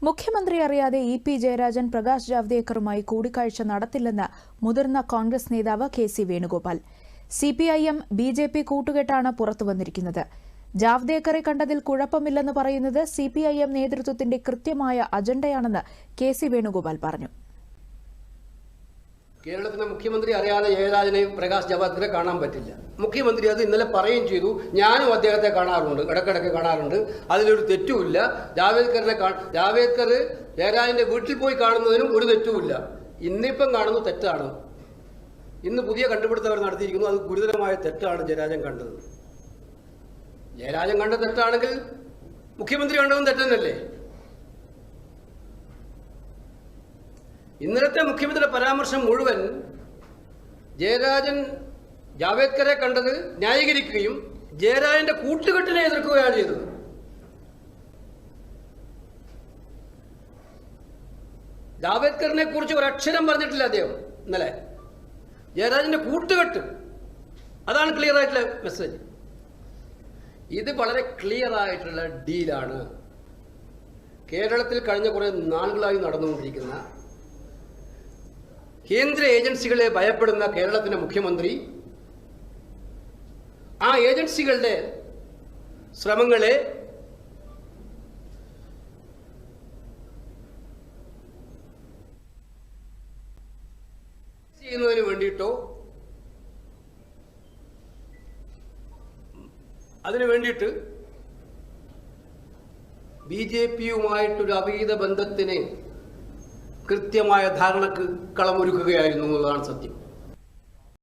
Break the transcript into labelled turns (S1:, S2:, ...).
S1: മുഖ്യമന്ത്രി അറിയാതെ ഇ.പി. ജയരാജൻ പ്രകാശ് ജാവ്ദേക്കറുമായി കൂടിക്കാഴ്ച നടത്തില്ലെന്ന് മുതിർന്ന കോൺഗ്രസ് നേതാവ് കെ.സി. വേണുഗോപാൽ. CPIM BJP. കൂട്ടുകെട്ടാണ് പുറത്തുവന്നിരിക്കുന്നത്. ജാവ്ദേക്കറെ കണ്ടതിൽ കുഴപ്പമില്ലെന്ന് പറയുന്നത് സിപിഐഎം നേതൃത്വത്തിന്റെ കൃത്യമായ അജണ്ടയാണെന്ന് കെ.സി. വേണുഗോപാൽ പറഞ്ഞു.
S2: കേരളത്തിലെ മുഖ്യമന്ത്രി അറിയാതെ ജയരാജനെയും പ്രകാശ് ജാവ്ദേക്കറെ കാണാൻ പറ്റില്ല. മുഖ്യമന്ത്രി അത് ഇന്നലെ പറയുകയും ചെയ്തു. ഞാനും അദ്ദേഹത്തെ കാണാറുണ്ട്, ഇടയ്ക്കിടയ്ക്ക് കാണാറുണ്ട്. അതിലൊരു തെറ്റുമില്ല. ജാവ്ദേക്കർ ജയരാജന്റെ വീട്ടിൽ പോയി കാണുന്നതിനും ഒരു തെറ്റുമില്ല. ഇന്നിപ്പം കാണുന്നു തെറ്റാണ്. ഇന്ന് പുതിയ കണ്ടുപിടുത്തം അവർ നടത്തിയിരിക്കുന്നു. അത് ഗുരുതരമായ തെറ്റാണ് ജയരാജൻ കണ്ടത്. ജയരാജൻ കണ്ട തെറ്റാണെങ്കിൽ മുഖ്യമന്ത്രി കണ്ടതും തെറ്റന്നല്ലേ? ഇന്നലത്തെ മുഖ്യമന്ത്രിയുടെ പരാമർശം മുഴുവൻ ജയരാജൻ ജാവേദ്കറെ കണ്ടത് ന്യായീകരിക്കുകയും ജയരാജന്റെ കൂട്ടുകെട്ടിനെ എതിർക്കുകയാണ് ചെയ്തത്. ജാവേദ്കറിനെ കുറിച്ച് ഒരക്ഷരം പറഞ്ഞിട്ടില്ല അദ്ദേഹം ഇന്നലെ. ജയരാജന്റെ കൂട്ടുകെട്ട്, അതാണ് ക്ലിയർ ആയിട്ടുള്ള മെസ്സേജ്. ഇത് വളരെ ക്ലിയർ ആയിട്ടുള്ള ഡീലാണ്. കേരളത്തിൽ കഴിഞ്ഞ കുറെ നാളുകളായി നടന്നുകൊണ്ടിരിക്കുന്ന കേന്ദ്ര ഏജൻസികളെ ഭയപ്പെടുന്ന കേരളത്തിന്റെ മുഖ്യമന്ത്രി ആ ഏജൻസികളുടെ ശ്രമങ്ങളെ ചെയ്യുന്നതിന് വേണ്ടിയിട്ടോ അതിനു വേണ്ടിയിട്ട് ബി.ജെ.പിയുമായിട്ടൊരു അവിഹിത ബന്ധത്തിന് കൃത്യമായ ധാരണക്ക് കളമൊരുക്കുകയായിരുന്നു എന്നുള്ളതാണ് സത്യം.